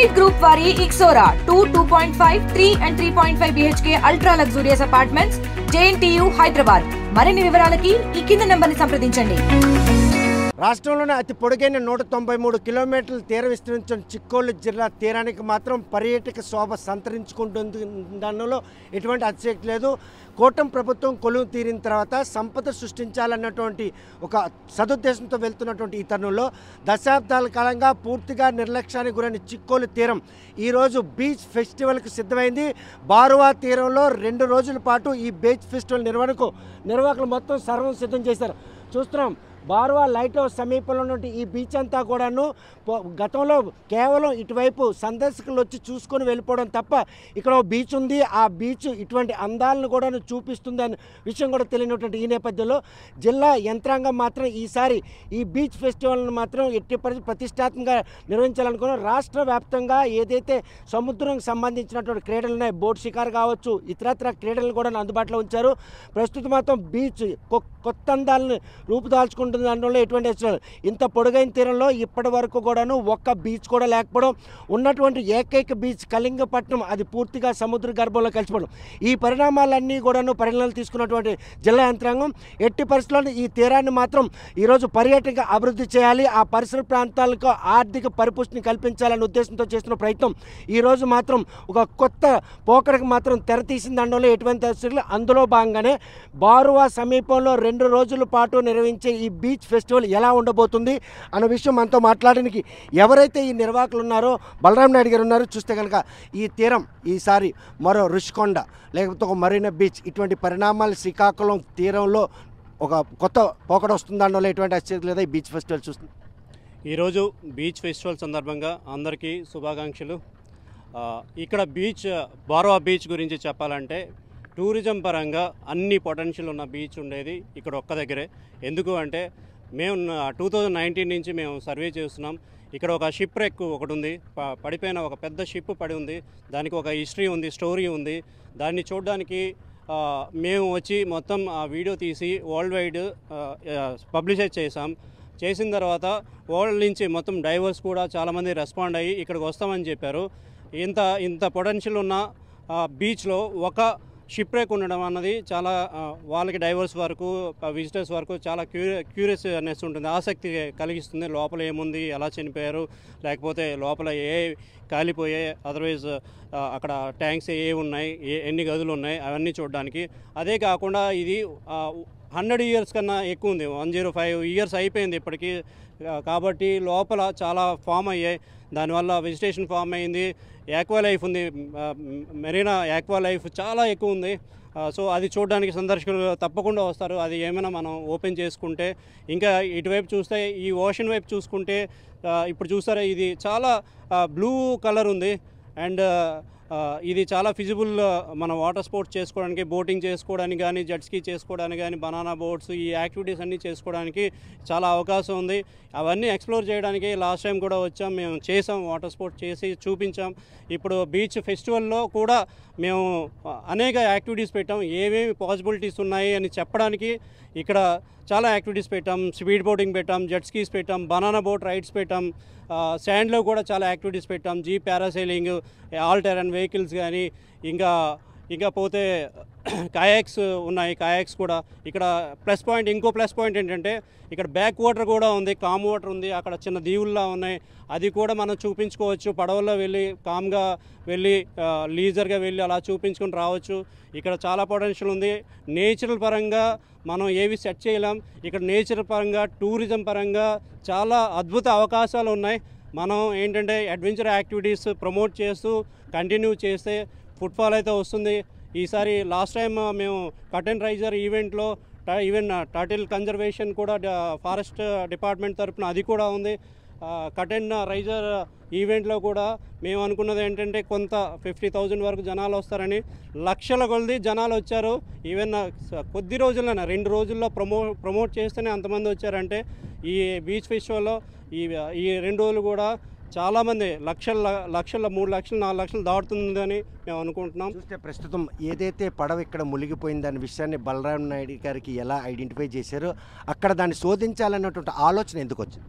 Elite Group వారి Ixora 2.5, 3 and 3.5 BHK ultra luxurious apartments JNTU Hyderabad. మరిన్ని వివరాలకి ఈ కింద నంబర్ని సంప్రదించండి. రాష్ట్రంలోనే అతి పొడుగైన 193 కిలోమీటర్ల తీర విస్తరించిన చిక్కోలు జిల్లా తీరానికి మాత్రం పర్యాటక శోభ సంతరించుకుంటుంది. దానిలో ఎటువంటి అతిశక్తి లేదు. కూటమి ప్రభుత్వం కొలువు తీరిన తర్వాత సంపద సృష్టించాలన్నటువంటి ఒక సదుద్దేశంతో వెళ్తున్నటువంటి ఈ తరుణంలో దశాబ్దాల కాలంగా పూర్తిగా నిర్లక్ష్యానికి గురైన చిక్కోలు తీరం ఈరోజు బీచ్ ఫెస్టివల్కి సిద్ధమైంది. బారువా తీరంలో 2 రోజుల పాటు ఈ బీచ్ ఫెస్టివల్ నిర్వాహకులు మొత్తం సర్వం సిద్ధం చేశారు. చూస్తున్నాం బారువా లైట్ హౌస్ సమీపంలో ఉన్నటువంటి ఈ బీచ్ అంతా కూడాను గతంలో కేవలం ఇటువైపు సందర్శకులు వచ్చి చూసుకొని వెళ్ళిపోవడం తప్ప ఇక్కడ బీచ్ ఉంది, ఆ బీచ్ ఇటువంటి అందాలను కూడా చూపిస్తుంది అనే విషయం కూడా తెలియనటువంటి ఈ నేపథ్యంలో జిల్లా యంత్రాంగం మాత్రం ఈసారి ఈ బీచ్ ఫెస్టివల్ను మాత్రం ఎట్టి పరిస్థితి ప్రతిష్టాత్మకంగా నిర్వహించాలనుకున్నాం. రాష్ట్ర వ్యాప్తంగా ఏదైతే సముద్రంకి సంబంధించినటువంటి క్రీడలు ఉన్నాయి, బోట్ షికార్ కావచ్చు, ఇతరత్ర క్రీడలను కూడా అందుబాటులో ఉంచారు. ప్రస్తుతం మాత్రం బీచ్ కొత్త అందాలను రూపుదాల్చుకుంటుంది. దానిలో ఎటువంటి ఇంత పొడుగైన తీరంలో ఇప్పటి వరకు కూడాను ఒక్క బీచ్ కూడా లేకపోవడం, ఉన్నటువంటి ఏకైక బీచ్ కళింగపట్నం అది పూర్తిగా సముద్ర గర్భంలో కలిసిపోవడం, ఈ పరిణామాలన్నీ కూడాను పరిగణనలు తీసుకున్నటువంటి జిల్లా యంత్రాంగం ఎట్టి పరిస్థితుల్లో ఈ తీరాన్ని మాత్రం ఈరోజు పర్యాటక అభివృద్ధి చేయాలి, ఆ పరిసర ప్రాంతాలకు ఆర్థిక పరిపుష్టిని కల్పించాలనే ఉద్దేశంతో చేస్తున్న ప్రయత్నం ఈరోజు మాత్రం ఒక కొత్త పోకడకు మాత్రం తెరతీసిన దానిలో ఎటువంటి పరిస్థితులు. అందులో భాగంగానే బారువా సమీపంలో 2 రోజుల పాటు నిర్వహించే ఈ బీచ్ ఫెస్టివల్ ఎలా ఉండబోతుంది అన్న విషయం మనతో మాట్లాడడానికి ఎవరైతే ఈ నిర్వాహకులు ఉన్నారో బలరాం నాయుడు గారు ఉన్నారు. చూస్తే కనుక ఈ తీరం ఈసారి మరో రుషికొండ లేకపోతే ఒక మరీనా బీచ్ ఇటువంటి పరిణామాలు శ్రీకాకుళం తీరంలో ఒక కొత్త పోకడ వస్తుందన్నలో ఎటువంటి ఆశ్చర్యం లేదా ఈ బీచ్ ఫెస్టివల్ చూస్తుంది. ఈరోజు బీచ్ ఫెస్టివల్ సందర్భంగా అందరికీ శుభాకాంక్షలు. ఇక్కడ బారువా బీచ్ గురించి చెప్పాలంటే టూరిజం పరంగా అన్ని పొటెన్షియల్ ఉన్న బీచ్ ఉండేది ఇక్కడ ఒక్క దగ్గరే. ఎందుకు అంటే మేము 2019 నుంచి మేము సర్వే చేస్తున్నాం. ఇక్కడ ఒక షిప్ రెక్ ఒకటి ఉంది, పడిపోయిన ఒక పెద్ద షిప్ పడి ఉంది, దానికి ఒక హిస్టరీ ఉంది, స్టోరీ ఉంది. దాన్ని చూడడానికి మేము వచ్చి మొత్తం ఆ వీడియో తీసి వరల్డ్ వైడ్ పబ్లిషైజ్ చేసిన తర్వాత వరల్డ్ నుంచి మొత్తం డైవర్స్ కూడా చాలామంది రెస్పాండ్ అయ్యి ఇక్కడికి వస్తామని చెప్పారు. ఇంత పొటెన్షియల్ ఉన్న బీచ్లో ఒక షిప్ రేక్ ఉండడం అన్నది చాలా వాళ్ళకి డైవర్స్ వరకు విజిటర్స్ వరకు చాలా క్యూరియస్నెస్ ఉంటుంది, ఆసక్తి కలిగిస్తుంది. లోపల ఏముంది, ఎలా చనిపోయారు, లేకపోతే లోపల కాలిపోయాయి, అదర్వైజ్ అక్కడ ట్యాంక్స్ ఉన్నాయి, ఎన్ని గదులు ఉన్నాయి అవన్నీ చూడడానికి. అదే కాకుండా ఇది 100 years కన్నా ఎక్కువ ఉంది, 105 years అయిపోయింది ఇప్పటికీ. కాబట్టి లోపల చాలా ఫామ్ అయ్యాయి, దానివల్ల వెజిటేషన్ ఫామ్ అయింది. యాక్వా లైఫ్ ఉంది, మెరీనా యాక్వా లైఫ్ చాలా ఎక్కువ ఉంది. సో అది చూడడానికి సందర్శకులు తప్పకుండా వస్తారు. అది ఏమైనా మనం ఓపెన్ చేసుకుంటే ఇంకా ఇటువైపు చూస్తే ఈ ఓషన్ వైపు చూసుకుంటే ఇప్పుడు చూస్తారా ఇది చాలా బ్లూ కలర్ ఉంది. అండ్ ఇది చాలా ఫిజిబుల్ మన వాటర్ స్పోర్ట్స్ చేసుకోవడానికి, బోటింగ్ చేసుకోవడానికి కానీ, జెట్ స్కీ చేసుకోవడానికి కానీ, బనానా బోట్స్ ఈ యాక్టివిటీస్ అన్నీ చేసుకోవడానికి చాలా అవకాశం ఉంది. అవన్నీ ఎక్స్ప్లోర్ చేయడానికి లాస్ట్ టైం కూడా వచ్చాం, మేము చేసాం, వాటర్ స్పోర్ట్స్ చేసి చూపించాం. ఇప్పుడు బీచ్ ఫెస్టివల్లో కూడా మేము అనేక యాక్టివిటీస్ పెట్టాం, ఏమేమి పాసిబిలిటీస్ ఉన్నాయి అని చెప్పడానికి. ఇక్కడ చాలా యాక్టివిటీస్ పెట్టాం, స్పీడ్ బోటింగ్ పెట్టాం, జెట్ స్కీస్ పెట్టాం, బనానా బోట్ రైడ్స్ పెట్టాం, శాండ్లో కూడా చాలా యాక్టివిటీస్ పెట్టాం, jeep parasailing, all Terran vehicles కానీ, ఇంకా పోతే కాయాక్స్ ఉన్నాయి. కాయాక్స్ కూడా ఇక్కడ ఇంకో ప్లస్ పాయింట్ ఏంటంటే ఇక్కడ బ్యాక్ వాటర్ కూడా ఉంది, కామ్ వాటర్ ఉంది, అక్కడ చిన్న దీవుల్లా ఉన్నాయి, అది కూడా మనం చూపించుకోవచ్చు. పడవల్లో వెళ్ళి కామ్గా వెళ్ళి లీజర్గా వెళ్ళి అలా చూపించుకొని రావచ్చు. ఇక్కడ చాలా పొటెన్షియల్ ఉంది. నేచురల్ పరంగా మనం ఏవి సెట్ చేయలేం, ఇక్కడ నేచర్ పరంగా టూరిజం పరంగా చాలా అద్భుత అవకాశాలు ఉన్నాయి. మనం ఏంటంటే అడ్వెంచర్ యాక్టివిటీస్ ప్రమోట్ చేస్తూ కంటిన్యూ చేస్తే ఫుట్ఫాల్ అయితే వస్తుంది. ఈసారి లాస్ట్ టైం మేము కటన్ రైజర్ ఈవెంట్లో ఈవెన్ టర్టిల్ కన్జర్వేషన్ కూడా ఫారెస్ట్ డిపార్ట్మెంట్ తరఫున అది కూడా ఉంది. కటన్ రైజర్ ఈవెంట్లో కూడా మేము అనుకున్నది ఏంటంటే కొంత 50,000 వరకు జనాలు వస్తారని, లక్షల కొలది జనాలు వచ్చారు. ఈవెన్ కొద్ది రోజుల్లోనే 2 రోజుల్లో ప్రమోట్ చేస్తేనే అంతమంది వచ్చారంటే ఈ బీచ్ ఫెస్టివల్లో ఈ 2 రోజులు కూడా చాలామంది లక్షల 3 లక్షలు 4 లక్షలు దాటుతుందని మేము అనుకుంటున్నాం. చూస్తే ప్రస్తుతం ఏదైతే పడవ ఇక్కడ మునిగిపోయిందనే విషయాన్ని బలరాం నాయుడు గారికి ఎలా ఐడెంటిఫై చేశారో అక్కడ దాన్ని శోధించాలన్నటువంటి ఆలోచన ఎందుకు వచ్చింది?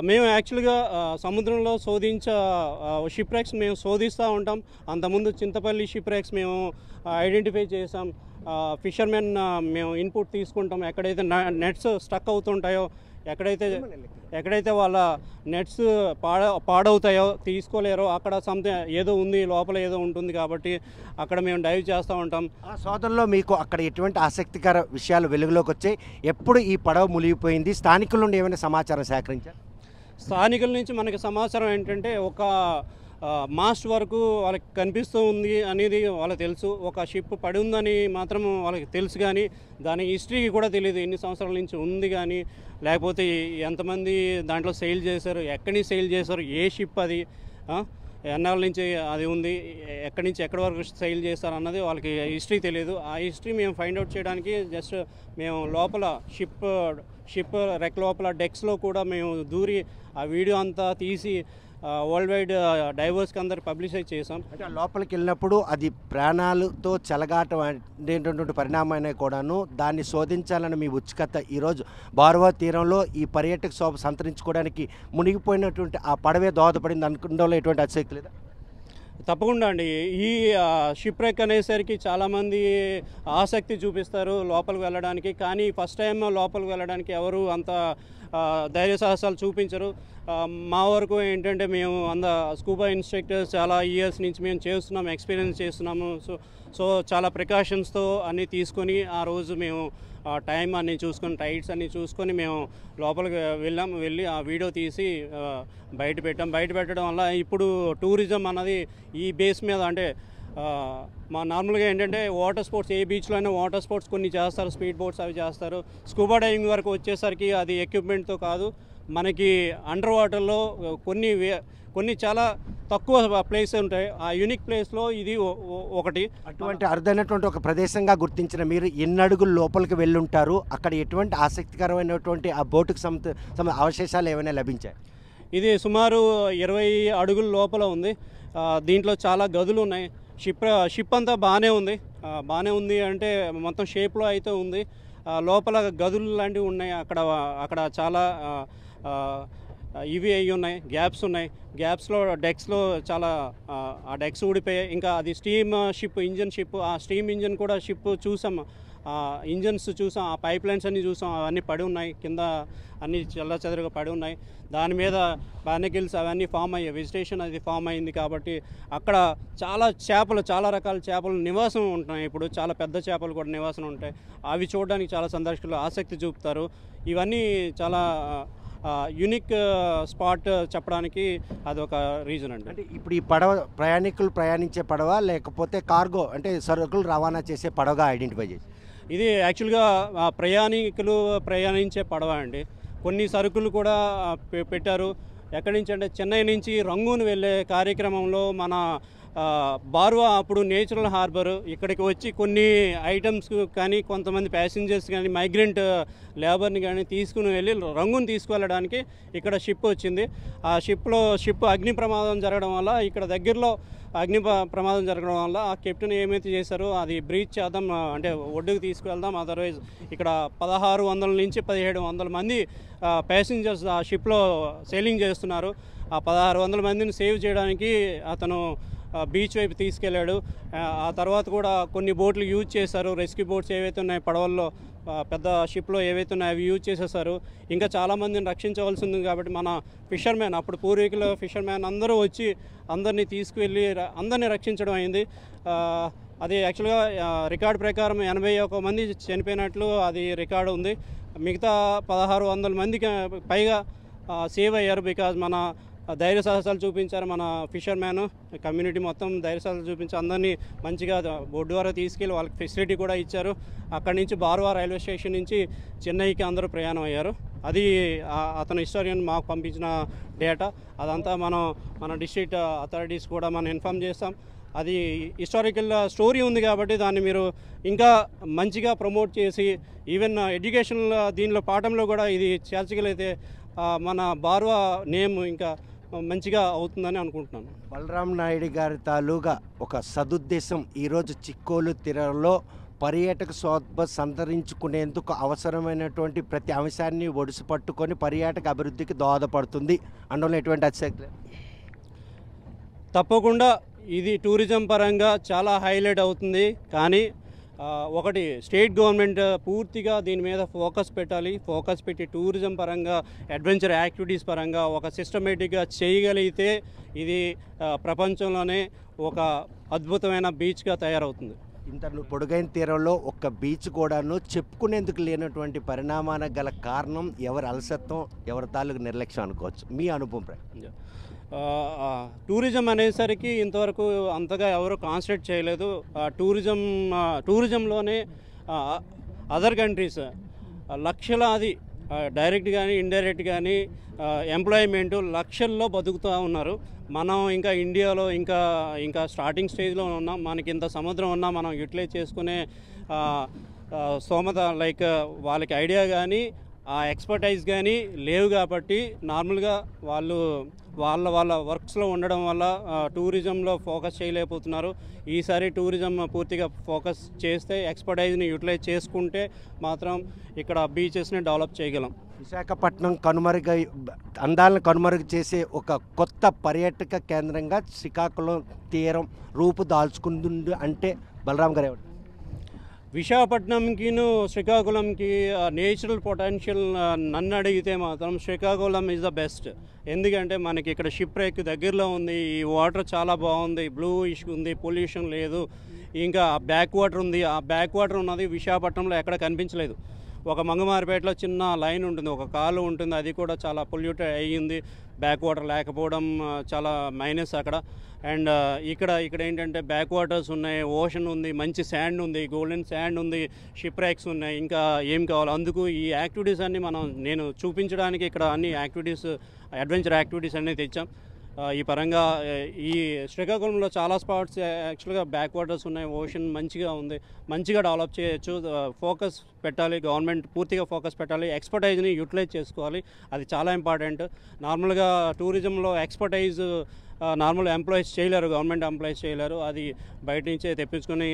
మేము యాక్చువల్గా సముద్రంలో షిప్ ర్యాక్స్ మేము శోధిస్తూ ఉంటాం. అంతకుముందు చింతపల్లి షిప్ ర్యాక్స్ మేము ఐడెంటిఫై చేసాం. ఫిషర్మెన్ మేము ఇన్పుట్ తీసుకుంటాం. ఎక్కడైతే నెట్స్ స్టక్ అవుతుంటాయో, ఎక్కడైతే వాళ్ళ నెట్స్ పాడవుతాయో, తీసుకోలేరో, అక్కడ ఏదో ఉంది, లోపల ఏదో ఉంటుంది కాబట్టి అక్కడ మేము డైవ్ చేస్తూ ఉంటాం. ఆ సోదరులో మీకు అక్కడ ఎటువంటి ఆసక్తికర విషయాలు వెలుగులోకి వచ్చాయి? ఎప్పుడు ఈ పడవ మునిగిపోయింది? స్థానికుల నుండి ఏమైనా సమాచారం సేకరించారు? స్థానికుల నుంచి మనకి సమాచారం ఏంటంటే, ఒక మాస్ట్ వరకు వాళ్ళకి కనిపిస్తూ ఉంది అనేది వాళ్ళకి తెలుసు. ఒక షిప్ పడి ఉందని మాత్రం వాళ్ళకి తెలుసు, కానీ దాని హిస్టరీకి కూడా తెలియదు. ఎన్ని సంవత్సరాల నుంచి ఉంది కానీ, లేకపోతే ఎంతమంది దాంట్లో సెయిల్ చేశారు, ఎక్కడి నుంచి సెయిల్ చేశారు, ఏ షిప్ అది, ఎన్నాళ్ళ నుంచి అది ఉంది, ఎక్కడి నుంచి ఎక్కడి వరకు సెయిల్ చేస్తారు అన్నది వాళ్ళకి హిస్టరీ తెలియదు. ఆ హిస్టరీ మేము ఫైండ్ అవుట్ చేయడానికి జస్ట్ మేము లోపల షిప్ రెక్ లోపల డెక్స్లో కూడా మేము దూరి ఆ వీడియో అంతా తీసి వరల్డ్ వైడ్ డైవర్స్కి అందరు పబ్లిసైజ్ చేసాం. అంటే లోపలికి వెళ్ళినప్పుడు అది ప్రాణాలతో చెలగాటం అనేటువంటి పరిణామాన్ని కూడాను దాన్ని శోధించాలని మీ ఉత్సుకత ఈరోజు బార్వా తీరంలో ఈ పర్యాటక శోభ సంతరించుకోవడానికి మునిగిపోయినటువంటి ఆ పడవే దోహదపడింది అనుకోవడంలో ఎటువంటి అతిశక్తి లేదా? తప్పకుండా అండి. ఈ షిప్ రెక్ అనేసరికి చాలామంది ఆసక్తి చూపిస్తారు లోపలికి వెళ్ళడానికి, కానీ ఫస్ట్ టైం లోపలికి వెళ్ళడానికి ఎవరు అంత ధైర్య సాహసాలు చూపించరు. మా వరకు ఏంటంటే, మేము స్కూబా ఇన్స్ట్రక్టర్స్ చాలా ఇయర్స్ నుంచి మేము ఎక్స్పీరియన్స్ చేస్తున్నాము. సో చాలా ప్రికాషన్స్తో అన్నీ తీసుకొని ఆ రోజు మేము టైం అన్నీ చూసుకొని, టైట్స్ అన్నీ చూసుకొని మేము లోపలికి వెళ్ళి ఆ వీడియో తీసి బయట పెట్టడం వల్ల ఇప్పుడు టూరిజం అన్నది ఈ బేస్ మీద, అంటే మా నార్మల్గా ఏంటంటే వాటర్ స్పోర్ట్స్, ఏ బీచ్లో అయినా వాటర్ స్పోర్ట్స్ కొన్ని చేస్తారు, స్పీడ్ బోట్స్ అవి చేస్తారు. స్కూబా డైవింగ్ వరకు వచ్చేసరికి అది ఎక్విప్మెంట్తో కాదు, మనకి అండర్ వాటర్లో కొన్ని చాలా తక్కువ ప్లేస్ ఉంటాయి. ఆ యూనిక్ ప్లేస్లో ఇది ఒకటి. అటువంటి అరుదైనటువంటి ఒక ప్రదేశంగా గుర్తించిన మీరు ఎన్ని అడుగులు లోపలికి వెళ్ళుంటారు? అక్కడ ఎటువంటి ఆసక్తికరమైనటువంటి ఆ బోటుకు అవశేషాలు ఏమైనా లభించాయి? ఇది సుమారు 20 అడుగుల లోపల ఉంది. దీంట్లో చాలా గదులు ఉన్నాయి. షిప్ అంతా బాగానే ఉంది అంటే మొత్తం షేప్లో అయితే ఉంది. లోపల గదులు లాంటివి ఉన్నాయి. అక్కడ చాలా ఇవి అయి ఉన్నాయి, గ్యాప్స్ ఉన్నాయి. గ్యాప్స్లో డెక్స్లో చాలా ఆ డెక్స్ ఊడిపోయాయి. ఇంకా అది స్టీమ్ ఇంజన్ షిప్, ఆ స్టీమ్ ఇంజన్ కూడా షిప్ చూసాం, ఇంజన్స్ చూసాం, ఆ పైప్ లైన్స్ అన్నీ చూసాం. అవన్నీ పడి ఉన్నాయి, కింద అన్నీ చెదరగా పడి ఉన్నాయి. దాని మీద బార్నకిల్స్ అవన్నీ ఫామ్ అయ్యాయి, వెజిటేషన్ అది ఫామ్ అయింది. కాబట్టి అక్కడ చాలా రకాల చేపలు నివాసం ఉంటున్నాయి. ఇప్పుడు చాలా పెద్ద చేపలు కూడా నివాసం ఉంటాయి. అవి చూడడానికి చాలా సందర్శకులు ఆసక్తి చూపుతారు. ఇవన్నీ చాలా యూనిక్ స్పాట్ చెప్పడానికి అదొక రీజన్ అండి. అంటే ఇప్పుడు ఈ పడవ ప్రయాణికులు ప్రయాణించే పడవ, లేకపోతే కార్గో అంటే సరుకులు రవాణా చేసే పడవగా ఐడెంటిఫై చేసి? ఇది యాక్చువల్గా ప్రయాణికులు ప్రయాణించే పడవ అండి. కొన్ని సరుకులు కూడా పెట్టారు. ఎక్కడి నుంచి అంటే, చెన్నై నుంచి రంగూన్ వెళ్ళే కార్యక్రమంలో మన బార్వా అప్పుడు నేచురల్ హార్బర్ ఇక్కడికి వచ్చి కొన్ని ఐటమ్స్ కానీ, కొంతమంది ప్యాసింజర్స్ కానీ, మైగ్రెంట్ లేబర్ని కానీ తీసుకుని వెళ్ళి రంగూన్ తీసుకువెళ్ళడానికి ఇక్కడ షిప్ వచ్చింది. ఆ షిప్ అగ్ని ప్రమాదం జరగడం వల్ల, ఇక్కడ దగ్గరలో ప్రమాదం జరగడం వల్ల ఆ కెప్టెన్ ఏమైతే చేశారో అది బ్రీచ్ చేద్దాం, అంటే ఒడ్డుకు తీసుకువెళ్దాం, అదర్వైజ్ ఇక్కడ 1600 నుంచి 1700 మంది ప్యాసింజర్స్ ఆ షిప్లో సెయిలింగ్ చేస్తున్నారు. ఆ 1600 మందిని సేవ్ చేయడానికి అతను బీచ్ వైపు తీసుకెళ్ళాడు. ఆ తర్వాత కూడా కొన్ని బోట్లు యూజ్ చేశారు, రెస్క్యూ బోట్స్ ఏవైతే ఉన్నాయి పడవల్లో, పెద్ద షిప్లో ఏవైతే ఉన్నాయో అవి యూజ్ చేసేసారు. ఇంకా చాలామందిని రక్షించవలసి ఉంది కాబట్టి మన ఫిషర్మ్యాన్, అప్పుడు పూర్వీకుల ఫిషర్మ్యాన్ అందరూ వచ్చి అందరినీ తీసుకువెళ్ళి అందరినీ రక్షించడం అయింది. అది యాక్చువల్గా రికార్డు ప్రకారం 81 మంది చనిపోయినట్లు అది రికార్డు ఉంది. మిగతా 1600 మందికి పైగా సేవ్ అయ్యారు. బికాజ్ మన ధైర్య సాహసాలు చూపించారు మన ఫిషర్మ్యాన్ కమ్యూనిటీ మొత్తం, ధైర్య సాహసాలు చూపించి అందరినీ మంచిగా బోర్డు ద్వారా తీసుకెళ్ళి వాళ్ళకి ఫెసిలిటీ కూడా ఇచ్చారు. అక్కడి నుంచి బార్వా రైల్వే స్టేషన్ నుంచి చెన్నైకి అందరూ ప్రయాణం అయ్యారు. అది అతను హిస్టారియన్ మాకు పంపించిన డేటా. అదంతా మన డిస్ట్రిక్ట్ అథారిటీస్ కూడా మనం ఇన్ఫామ్ చేస్తాం. అది హిస్టారికల్ స్టోరీ ఉంది కాబట్టి దాన్ని మీరు ఇంకా మంచిగా ప్రమోట్ చేసి, ఈవెన్ ఎడ్యుకేషన్ దీనిలో పాఠంలో కూడా ఇది చేర్చగలిగితే మన బార్వా నేమ్ ఇంకా మంచిగా అవుతుందని అనుకుంటున్నాను. బలరాం నాయుడు గారి తాలూగా ఒక సదుద్దేశం ఈరోజు చిక్కోలు తీరంలో పర్యాటక శోభ సంతరించుకునేందుకు అవసరమైనటువంటి ప్రతి అంశాన్ని ఒడిసి పట్టుకొని పర్యాటక అభివృద్ధికి దోహదపడుతుంది అందులో ఎటువంటి అతిశక్తి లేదు. తప్పకుండా ఇది టూరిజం పరంగా చాలా హైలైట్ అవుతుంది. కానీ ఒకటి స్టేట్ గవర్నమెంట్ పూర్తిగా దీని మీద ఫోకస్ పెట్టాలి. ఫోకస్ పెట్టి టూరిజం పరంగా అడ్వెంచర్ యాక్టివిటీస్ పరంగా ఒక సిస్టమేటిక్గా చేయగలిగితే ఇది ప్రపంచంలోనే ఒక అద్భుతమైన బీచ్గా తయారవుతుంది. ఇంత పొడుగైన తీరంలో ఒక్క బీచ్ కూడాను చెప్పుకునేందుకు లేనటువంటి పరిణామానికి గల కారణం ఎవరి అలసత్వం, ఎవరి తాలూకు నిర్లక్ష్యం అనుకోవచ్చు. మీ అనుభవం టూరిజం అనేసరికి ఇంతవరకు అంతగా ఎవరు కాన్సన్ట్రేట్ చేయలేదు. టూరిజంలోనే అదర్ కంట్రీస్ లక్షలాది డైరెక్ట్ కానీ ఇండైరెక్ట్ కానీ ఎంప్లాయ్మెంట్ లక్షల్లో బతుకుతూ ఉన్నారు. మనం ఇంకా ఇండియాలో ఇంకా స్టార్టింగ్ స్టేజ్లో ఉన్నాం. మనకి ఇంత సముద్రం ఉన్నా మనం యూటిలైజ్ చేసుకునే స్తోమత లైక్ వాళ్ళకి ఐడియా కానీ ఆ ఎక్స్పర్టైజ్ కానీ లేవు. కాబట్టి నార్మల్గా వాళ్ళ వర్క్స్లో ఉండడం వల్ల టూరిజంలో ఫోకస్ చేయలేకపోతున్నారు. ఈసారి టూరిజం పూర్తిగా ఫోకస్ చేస్తే ఎక్స్పర్టైజ్ని యూటిలైజ్ చేసుకుంటే మాత్రం ఇక్కడ బీచెస్ని డెవలప్ చేయగలం. విశాఖపట్నం అందాలను కనుమరుగు చేసే ఒక కొత్త పర్యాటక కేంద్రంగా శ్రీకాకుళం తీరం రూపుదాల్చుకుంది అంటే బలరాం గారు ఏమంటారు? విశాఖపట్నంకిను శ్రీకాకుళంకి నేచురల్ పొటెన్షియల్ నన్ను అడిగితే మాత్రం శ్రీకాకుళం ఈజ్ ద బెస్ట్. ఎందుకంటే మనకి ఇక్కడ షిప్ రేక్ దగ్గరలో ఉంది, ఈ వాటర్ చాలా బాగుంది, బ్లూ ఇష్ ఉంది, పొల్యూషన్ లేదు, ఇంకా బ్యాక్ వాటర్ ఉంది. ఆ బ్యాక్ వాటర్ ఉన్నది విశాఖపట్నంలో ఎక్కడ కనిపించలేదు. ఒక మంగమారిపేటలో చిన్న లైన్ ఉంటుంది, ఒక కాలు ఉంటుంది, అది కూడా చాలా పొల్యూటెడ్ అయ్యింది. బ్యాక్ వాటర్ లేకపోవడం చాలా మైనస్ అక్కడ. అండ్ ఇక్కడ ఏంటంటే బ్యాక్ వాటర్స్ ఉన్నాయి, ఓషన్ ఉంది, మంచి శాండ్ ఉంది, గోల్డెన్ శాండ్ ఉంది, షిప్ ర్యాక్స్ ఉన్నాయి, ఇంకా ఏం కావాలి. అందుకు ఈ యాక్టివిటీస్ అన్నీ నేను చూపించడానికి ఇక్కడ అన్ని యాక్టివిటీస్ అడ్వెంచర్ యాక్టివిటీస్ అన్నీ తెచ్చాం. ఈ పరంగా ఈ శ్రీకాకుళంలో చాలా స్పాట్స్ యాక్చువల్గా బ్యాక్ వాటర్స్ ఉన్నాయి, ఓషన్ మంచిగా ఉంది, మంచిగా డెవలప్ చేయొచ్చు. ఫోకస్ పెట్టాలి, గవర్నమెంట్ పూర్తిగా ఫోకస్ పెట్టాలి, ఎక్స్పర్టైజ్ని యూటిలైజ్ చేసుకోవాలి, అది చాలా ఇంపార్టెంట్. నార్మల్గా టూరిజంలో ఎక్స్పర్టైజ్ నార్మల్ ఎంప్లాయీస్ చేయలేరు, గవర్నమెంట్ ఎంప్లాయీస్ చేయలేరు. అది బయట నుంచే తెప్పించుకొని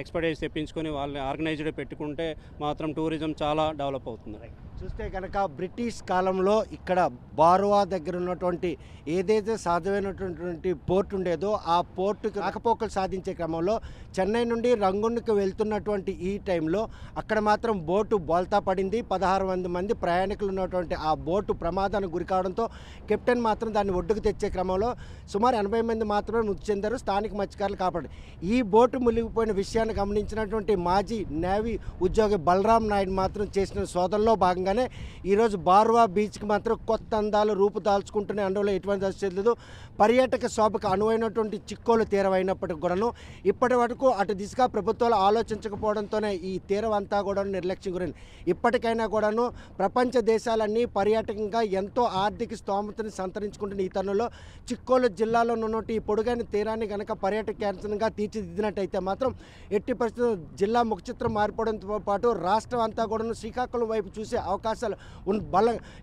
ఎక్స్పర్టైజ్ తెప్పించుకొని వాళ్ళని ఆర్గనైజ్డ్ పెట్టుకుంటే మాత్రం టూరిజం చాలా డెవలప్ అవుతుంది. చూస్తే కనుక బ్రిటిష్ కాలంలో ఇక్కడ బార్వా దగ్గర ఉన్నటువంటి ఏదైతే సాధ్యమైనటువంటి పోర్ట్ ఉండేదో ఆ పోర్టుకి రాకపోకలు సాధించే క్రమంలో చెన్నై నుండి రంగున్కి వెళ్తున్నటువంటి ఈ టైంలో అక్కడ మాత్రం బోటు బోల్తా పడింది. 16 మంది ప్రయాణికులు ఉన్నటువంటి ఆ బోటు ప్రమాదానికి గురి కావడంతో కెప్టెన్ మాత్రం దాన్ని ఒడ్డుకు తెచ్చే క్రమంలో సుమారు 80 మంది మాత్రమే మృతి చెందారు. స్థానిక మత్స్యకారులు కాపాడు. ఈ బోటు మునిగిపోయిన విషయాన్ని గమనించినటువంటి మాజీ నేవీ ఉద్యోగి బలరాం నాయుడు మాత్రం చేసిన శోధనలో భాగంగానే ఈరోజు బార్వా బీచ్కి మాత్రం కొత్త అందాలు రూపుదాల్చుకుంటున్న అందులో ఎటువంటి లేదు. పర్యాటక శోభకు అనువైనటువంటి చిక్కోలు తీరం అయినప్పటికి కూడాను ఇప్పటి వరకు అటు దిశగా ప్రభుత్వాలు ఆలోచించకపోవడంతోనే ఈ తీరం అంతా కూడా నిర్లక్ష్యం గురైంది. ఇప్పటికైనా కూడాను ప్రపంచ దేశాలన్నీ పర్యాటకంగా ఎంతో ఆర్థిక స్తోమతని సంతరించుకుంటున్న ఈ తరుణంలో చిక్కోలు జిల్లాలో ఉన్నటువంటి ఈ పొడుగైన తీరాన్ని కనుక పర్యాటక కేంద్రంగా తీర్చిదిద్దినట్టయితే మాత్రం ఎట్టి పరిస్థితుల్లో జిల్లా ముఖచిత్రం మారిపోవడంతో పాటు రాష్ట్రం అంతా కూడాను శ్రీకాకుళం వైపు చూసే అవకాశాలు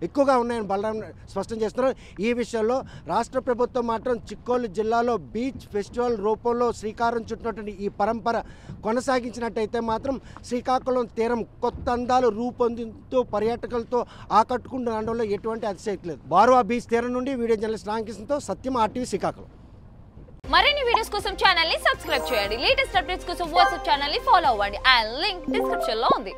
ఎక్కువగా ఉన్నాయని బలరాం స్పష్టం చేస్తున్నారు. ఈ విషయంలో రాష్ట్ర ప్రభుత్వం మాత్రం చిక్కోలు జిల్లాలో బీచ్ ఫెస్టివల్ రూపంలో శ్రీకారం చుట్టినటువంటి ఈ పరంపర కొనసాగించినట్టయితే మాత్రం శ్రీకాకుళం తీరం కొత్త అందాలు రూపొందుతూ పర్యాటకులతో ఆకట్టుకుంటున్న ఎటువంటి అతిశక్తి లేదు. బార్వా బీచ్ తీరం నుండి వీడియో జర్నలిస్ట్ రామకృష్ణతో సత్యం, RTV శ్రీకాకుళం. మరిన్ని వీడియోస్ కోసం ఛానల్ ని సబ్స్క్రైబ్ చేయండి. లేటెస్ట్ అప్డేట్స్ కోసం వాట్సాప్ ఛానల్ ని ఫాలో అవ్వండి. ఆ లింక్ డిస్క్రిప్షన్ లో ఉంది.